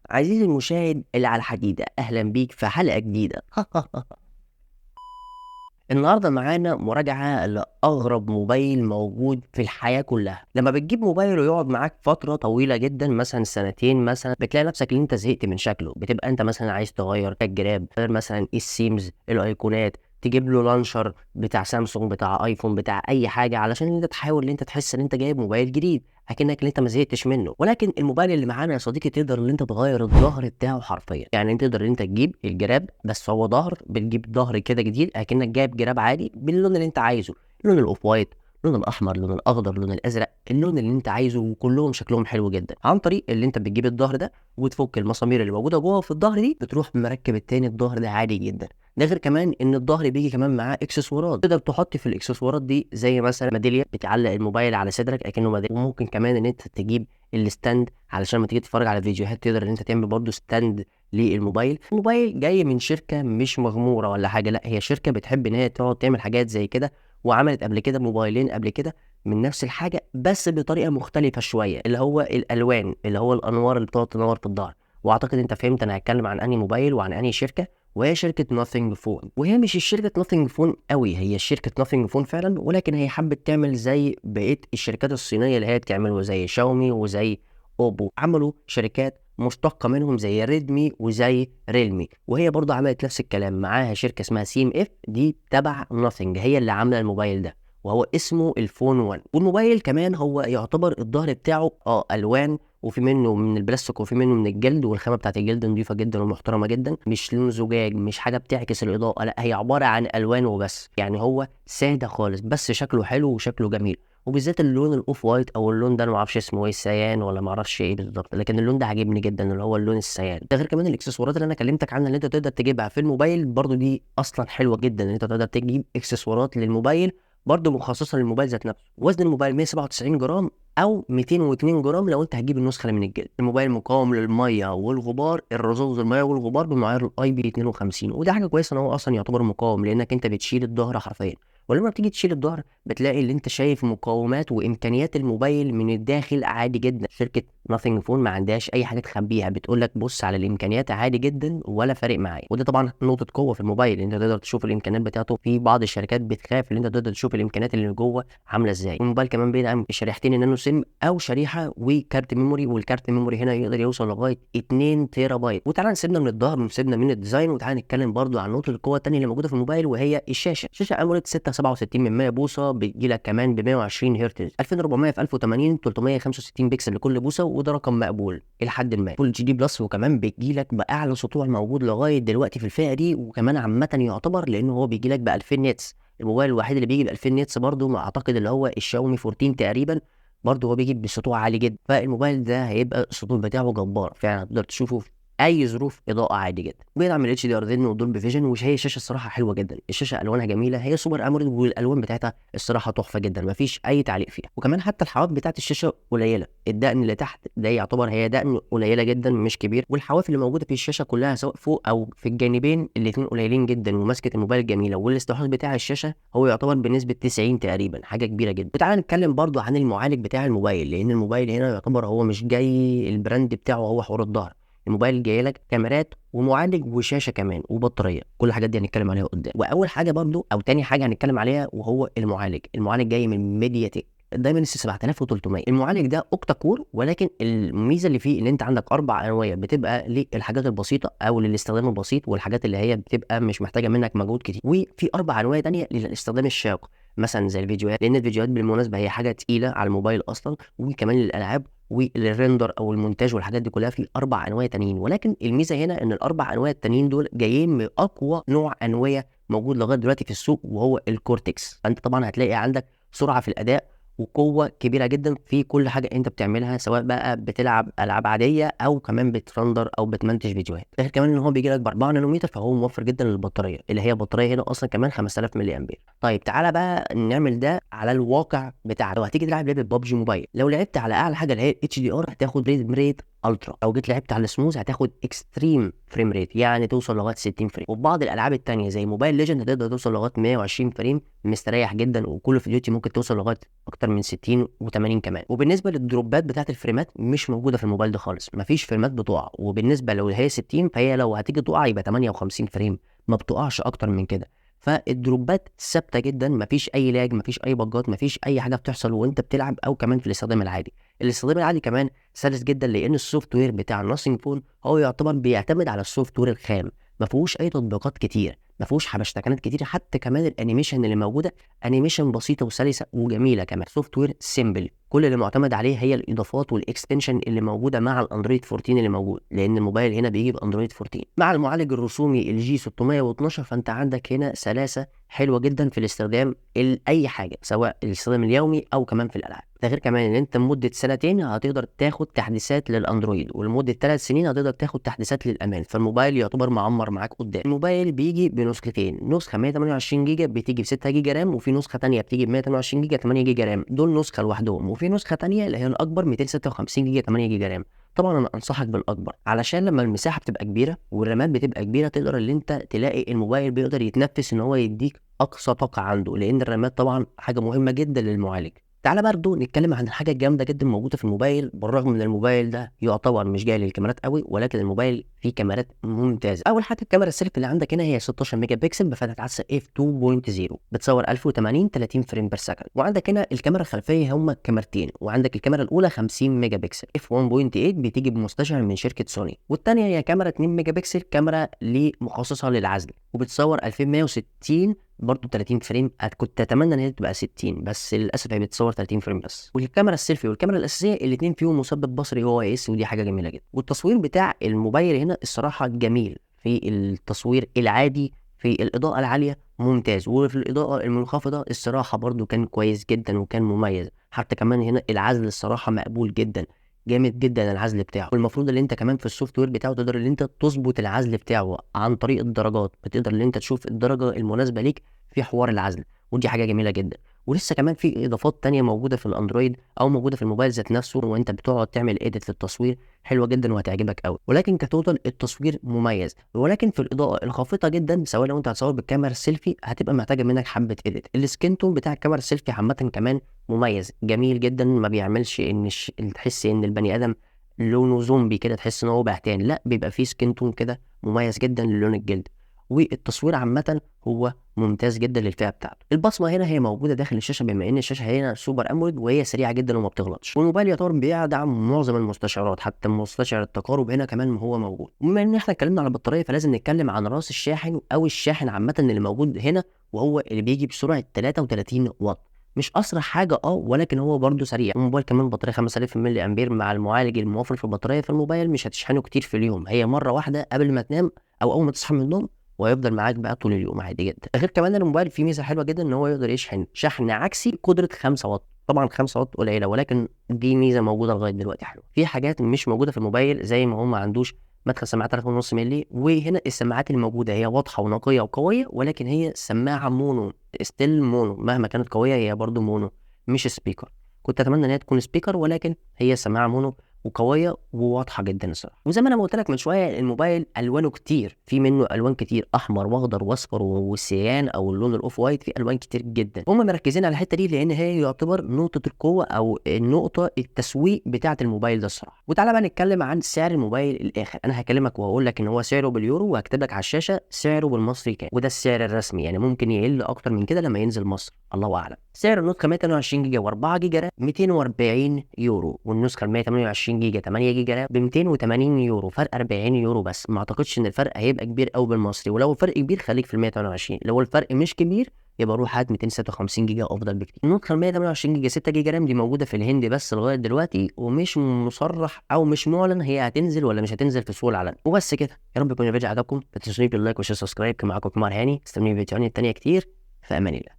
عزيزي المشاهد اللي على الحديدة، أهلا بيك في حلقة جديدة. النهاردة معانا مراجعة لأغرب موبايل موجود في الحياة كلها. لما بتجيب موبايل ويقعد معاك فترة طويلة جدا، مثلا سنتين، مثلا بتلاقي نفسك ان انت زهقت من شكله. بتبقى انت مثلا عايز تغير الجراب، غير مثلا السيمز، الايقونات، تجيب له لانشر بتاع سامسونج، بتاع ايفون، بتاع اي حاجة، علشان انت تحاول ان انت تحس ان انت جايب موبايل جديد، اكنك ان انت ما زهقتش منه. ولكن الموبايل اللي معانا يا صديقي تقدر ان انت تغير الظهر بتاعه حرفيا. يعني انت تقدر ان انت تجيب الجراب بس هو ظهر، بتجيب ظهر كده جديد اكنك جايب جراب عادي باللون اللي انت عايزه، اللون الاوف وايت، اللون الاحمر، اللون الاخضر، اللون الازرق، اللون اللي انت عايزه، وكلهم شكلهم حلو جدا. عن طريق اللي انت بتجيب الظهر ده وتفك المسامير اللي موجوده جوه في الظهر دي، بتروح مركب التاني الظهر ده عادي جدا. ده غير كمان ان الظهر بيجي كمان معاه اكسسوارات، تقدر تحط في الاكسسوارات دي زي مثلا ميداليه بتعلق الموبايل على صدرك اكنه ميداليه. وممكن كمان ان انت تجيب الستاند علشان لما تيجي تتفرج على فيديوهات تقدر ان انت تعمل برضو ستاند للموبايل. الموبايل جاي من شركه مش مغموره ولا حاجه، لا هي شركه بتحب ان هي تقعد تعمل حاجات زي كده، وعملت قبل كده موبايلين قبل كده من نفس الحاجه بس بطريقه مختلفه شويه، اللي هو الالوان، اللي هو الانوار اللي بتقعد تنور في الظهر. واعتقد انت فهمت انا هتكلم عن انهي موبايل وعن انهي شركه. وهي شركه ناثينج فون، وهي مش الشركه ناثينج فون قوي، هي شركه ناثينج فون فعلا، ولكن هي حبت تعمل زي بقيه الشركات الصينيه اللي هي بتعمله، زي شاومي وزي اوبو. عملوا شركات مشتقه منهم زي ريدمي وزي ريلمي، وهي برضه عملت نفس الكلام. معاها شركه اسمها سي ام اف، دي تبع ناثينج، هي اللي عامله الموبايل ده، وهو اسمه الفون 1. والموبايل كمان هو يعتبر الظهر بتاعه الوان، وفي منه من البلاستيك وفي منه من الجلد، والخامه بتاعت الجلد نظيفه جدا ومحترمه جدا، مش لون زجاج، مش حاجه بتعكس الاضاءه، لا هي عباره عن الوان وبس. يعني هو ساده خالص بس شكله حلو وشكله جميل. وبالذات اللون الاوف وايت، او اللون ده انا ما اعرفش اسمه ايه، السيان ولا ما اعرفش ايه بالظبط، لكن اللون ده عاجبني جدا، اللي هو اللون السيان ده. غير كمان الاكسسوارات اللي انا كلمتك عنها اللي انت تقدر تجيبها في الموبايل برضو، دي اصلا حلوه جدا ان انت تقدر تجيب اكسسوارات للموبايل برضه مخصصه للموبايل ذات نفسه. وزن الموبايل 197 جرام او 202 جرام لو انت هتجيب النسخه اللي من الجلد. الموبايل مقاوم للميه والغبار، الرذوذ الميه والغبار، بمعيار الاي بي 52، وده حاجه كويسه ان هو اصلا يعتبر مقاوم، لانك انت بتشيل الظهر حرفيا. ولما بتيجي تشيل الظهر بتلاقي اللي انت شايف مقاومات وامكانيات الموبايل من الداخل عادي جدا. شركه ناثينج فون ما عندهاش اي حاجه تخبيها، بتقول لك بص على الامكانيات عادي جدا ولا فارق معايا. وده طبعا نقطه قوه في الموبايل، انت تقدر تشوف الامكانيات بتاعته. في بعض الشركات بتخاف ان انت تقدر تشوف الامكانيات اللي جوه عامله ازاي. الموبايل كمان بيدعم شريحتين النانو سيم او شريحه وكارت ميموري، والكارت ميموري هنا يقدر يوصل لغايه 2 تيرا بايت. وتعالى نسيبنا من الظهر ونسيبنا من الديزاين، وتعالى نتكلم برضو عن نقطه القوه الثانيه اللي موجوده في الموبايل، وهي شاشه اموليد 667 بوصه، بتجي لك كمان ب 120 هرتز، 2400 في 1080، 365 بكسل لكل بوصه، وده رقم مقبول الى حد ما. فول جي دي بلس، وكمان بيجي لك باعلى سطوع موجود لغايه دلوقتي في الفئه دي، وكمان عامه يعتبر لانه هو بيجي لك ب 2000 نتس. الموبايل الوحيد اللي بيجي ب 2000 نتس برضه ما اعتقد اللي هو الشاومي 14 تقريبا، برضه هو بيجي بسطوع عالي جدا. فالموبايل ده هيبقى السطوع بتاعه جبار فعلا، تقدر تشوفه في اي ظروف اضاءه عادي جدا. بيدعم الاتش دي ار زد ودولبي فيجن، وهي الشاشه الصراحه حلوه جدا. الشاشه الوانها جميله، هي سوبر اموليد، والالوان بتاعتها الصراحه تحفه جدا، مفيش اي تعليق فيها. وكمان حتى الحواف بتاعت الشاشه قليله، الدقن اللي تحت ده يعتبر هي دقن قليله جدا مش كبير، والحواف اللي موجوده في الشاشه كلها سواء فوق او في الجانبين الاثنين قليلين جدا، وماسكه الموبايل جميله. والاستحواذ بتاع الشاشه هو يعتبر بنسبه 90 تقريبا، حاجه كبيره جدا. وتعالى نتكلم برضو عن المعالج بتاع الموبايل، لان الموبايل هنا يعتبر هو مش جاي البراند بتاعه هو حوار الظهر. الموبايل جاي لك كاميرات ومعالج وشاشه كمان وبطاريه، كل الحاجات دي هنتكلم عليها قدام. واول حاجه برضو او تاني حاجه هنتكلم عليها وهو المعالج جاي من ميديا تك دايما اس 7300. المعالج ده اوكتا كور، ولكن الميزه اللي فيه ان انت عندك 4 انواع بتبقى للحاجات البسيطه او للاستخدام البسيط، والحاجات اللي هي بتبقى مش محتاجه منك مجهود كتير، وفي 4 انواع تانية للاستخدام الشاق، مثلا زي الفيديوهات، لان الفيديوهات بالمناسبه هي حاجه تقيله على الموبايل اصلا، وكمان للالعاب وللريندر او المونتاج والحاجات دي كلها في 4 انواع تانيين. ولكن الميزه هنا ان ال4 انواع التانيين دول جايين من اقوى نوع انويه موجود لغايه دلوقتي في السوق، وهو الكورتكس. فانت طبعا هتلاقي عندك سرعه في الاداء وقوه كبيره جدا في كل حاجه انت بتعملها، سواء بقى بتلعب العاب عاديه او كمان بترندر او بتمنتج فيديوهات. غير كمان ان هو بيجي لك ب 4 نانومتر، فهو موفر جدا للبطاريه، اللي هي بطاريه هنا اصلا كمان 5000 ملي امبير. طيب تعالى بقى نعمل ده على الواقع بتاعنا. لو هتيجي تلعب لعبه ببجي موبايل، لو لعبت على اعلى حاجه اللي هي اتش دي ار، هتاخد فريم ريت الترا. لو جيت لعبت على السموث هتاخد اكستريم فريم ريت، يعني توصل لغايه 60 فريم. وفي بعض الالعاب التانية زي موبايل ليجند هتقدر توصل لغايه 120 فريم مستريح جدا، وكل اوف ديوتي ممكن توصل لغايه اكتر من 60 و80 كمان. وبالنسبه للدروبات بتاعه الفريمات مش موجوده في الموبايل ده خالص، مفيش فريمات بتقع. وبالنسبه لو هي 60 فهي لو هتيجي تقع يبقى 58 فريم، ما بتقعش اكتر من كده. فالدروبات ثابته جدا، مفيش اي لاج، مفيش اي بجات، مفيش اي حاجه بتحصل وانت بتلعب او كمان في الاستخدام العادي. الاستخدام العادي كمان سلس جدا، لان السوفت وير بتاع الناثينج فون هو يعتبر بيعتمد على السوفت وير الخام، ما فيهوش اي تطبيقات كتير، ما فيهوش حبشتكنات كتير. حتى كمان الانيميشن اللي موجوده انيميشن بسيطه وسلسه وجميله، كمان سوفت وير سيمبل. كل اللي معتمد عليه هي الاضافات والاكستنشن اللي موجوده مع الاندرويد 14 اللي موجود، لان الموبايل هنا بيجي باندرويد 14 مع المعالج الرسومي الجي 612. فانت عندك هنا سلاسه حلوه جدا في الاستخدام اي حاجه، سواء الاستخدام اليومي او كمان في الالعاب. ده غير كمان ان انت لمده سنتين هتقدر تاخد تحديثات للاندرويد، ولمده 3 سنين هتقدر تاخد تحديثات للامان. فالموبايل يعتبر معمر معاك قدام. الموبايل بيجي بنسختين، نسخه 128 جيجا بتيجي ب 6 جيجا رام، وفي نسخه ثانيه بتيجي ب 128 جيجا 8 جيجا رام، دول نسخه لوحدهم. وفي نسخه ثانيه اللي هي الاكبر 256 جيجا 8 جيجا رام. طبعا انا انصحك بالاكبر، علشان لما المساحه بتبقى كبيره والرامات بتبقى كبيره تقدر ان انت تلاقي الموبايل بيقدر يتنفس ان هو يديك اقصى طاقه عنده، لان الرامات طبعا حاجه مهمه جدا للمعالج. تعالى برضو نتكلم عن الحاجه الجامده جدا موجوده في الموبايل، بالرغم ان الموبايل ده يعتبر مش جاي للكاميرات قوي، ولكن الموبايل فيه كاميرات ممتازه. اول حاجه الكاميرا السيلفي اللي عندك هنا هي 16 ميجا بكسل بفتحه عدسه اف 2.0 بتصور 1080 30 فريم بير سكند. وعندك هنا الكاميرا الخلفيه هما كاميرتين، وعندك الكاميرا الاولى 50 ميجا بكسل اف 1.8 بتيجي بمستشعر من شركه سوني، والثانيه هي كاميرا 2 ميجا بكسل كاميرا مخصصه للعزل وبتصور 2160 برضه 30 فريم. كنت اتمنى ان هي تبقى 60 بس للاسف هي بتصور 30 فريم بس. والكاميرا السيلفي والكاميرا الاساسيه الاثنين فيهم مثبت بصري او اس، ودي حاجه جميله جدا. والتصوير بتاع الموبايل هنا الصراحه جميل، في التصوير العادي في الاضاءه العاليه ممتاز، وفي الاضاءه المنخفضه الصراحه برضو كان كويس جدا وكان مميز. حتى كمان هنا العزل الصراحه مقبول جدا، جامد جدا العزل بتاعه. والمفروض ان انت كمان في السوفت وير بتاعه تقدر ان انت تظبط العزل بتاعه عن طريق الدرجات، بتقدر ان انت تشوف الدرجه المناسبه ليك في حوار العزل، ودي حاجه جميله جدا. ولسه كمان في اضافات تانية موجوده في الاندرويد او موجوده في الموبايل ذات نفسه، وانت بتقعد تعمل ايديت للتصوير حلوه جدا وهتعجبك قوي. ولكن كتوتال التصوير مميز، ولكن في الاضاءه الخافته جدا سواء لو انت هتصور بالكاميرا السيلفي هتبقى محتاجه منك حبه ايديت. السكين تون بتاع الكاميرا السيلفي عامه كمان مميز جميل جدا، ما بيعملش ان تحس ان البني ادم لونه زومبي كده، تحس ان هو بهتان، لا بيبقى فيه سكين تون كده مميز جدا للون الجلد. والتصوير عامه هو ممتاز جدا للفئه بتاعته. البصمه هنا هي موجوده داخل الشاشه، بما ان الشاشه هنا سوبر اموليد وهي سريعه جدا وما بتغلطش. والموبايل يعتبر بيدعم معظم المستشعرات، حتى مستشعر التقارب هنا كمان هو موجود. وبما ان احنا اتكلمنا على البطاريه فلازم نتكلم عن راس الشاحن او الشاحن عامه اللي موجود هنا، وهو اللي بيجي بسرعه 33 واط. مش اسرع حاجه ولكن هو برده سريع. الموبايل كمان بطاريه 5000 ملي امبير مع المعالج الموفر في البطاريه، فالموبايل مش هتشحنه كتير في اليوم، هي مره واحده قبل ما تنام او اول ما تصحى من النوم، وهيفضل معاك بقى طول اليوم عادي جدا. غير كمان الموبايل فيه ميزه حلوه جدا ان هو يقدر يشحن شحن عكسي قدره 5 واط. طبعا 5 واط قليله، ولكن دي ميزه موجوده لغايه دلوقتي حلوه. في حاجات مش موجوده في الموبايل زي ما هو ما عندوش مدخل سماعات 3.5 مللي، وهنا السماعات الموجوده هي واضحه ونقيه وقويه، ولكن هي سماعه مونو، ستيل مونو، مهما كانت قويه هي برضو مونو مش سبيكر. كنت اتمنى ان هي تكون سبيكر، ولكن هي سماعه مونو وقويه وواضحه جدا الصراحه. وزي ما انا قلت لك من شويه الموبايل الوانه كتير، في منه الوان كتير، احمر واخضر واصفر والسيان او اللون الاوف وايت، في الوان كتير جدا. هم مركزين على الحته دي لان هي يعتبر نقطه القوه او النقطه التسويق بتاعه الموبايل ده الصراحه. وتعالى بقى نتكلم عن سعر الموبايل الاخر. انا هكلمك وهقول لك ان هو سعره باليورو، وهكتب لك على الشاشه سعره بالمصري كام، وده السعر الرسمي، يعني ممكن يقل اكتر من كده لما ينزل مصر الله اعلم. سعر النسخه 128 جيجا و4 جيجا رام 240 يورو، والنسخه 128 جيجا 8 جيجا رام ب 280 يورو، فرق 40 يورو بس. ما اعتقدش ان الفرق هيبقى كبير قوي بالمصري، ولو الفرق كبير خليك في ال 128، لو الفرق مش كبير يبقى روح هات 256 جيجا افضل بكتير. النسخه 128 جيجا 6 جيجا رام دي موجوده في الهند بس لغايه دلوقتي، ومش مصرح او مش معلن هي هتنزل ولا مش هتنزل في سوق العالم. وبس كده، يا رب يكون الفيديو عجبكم، ما تنسوش باللايك والشير والسبسكرايب. كان معاكم كمار هاني، استنوني في فيديوهات تانية كتير، في امان الله.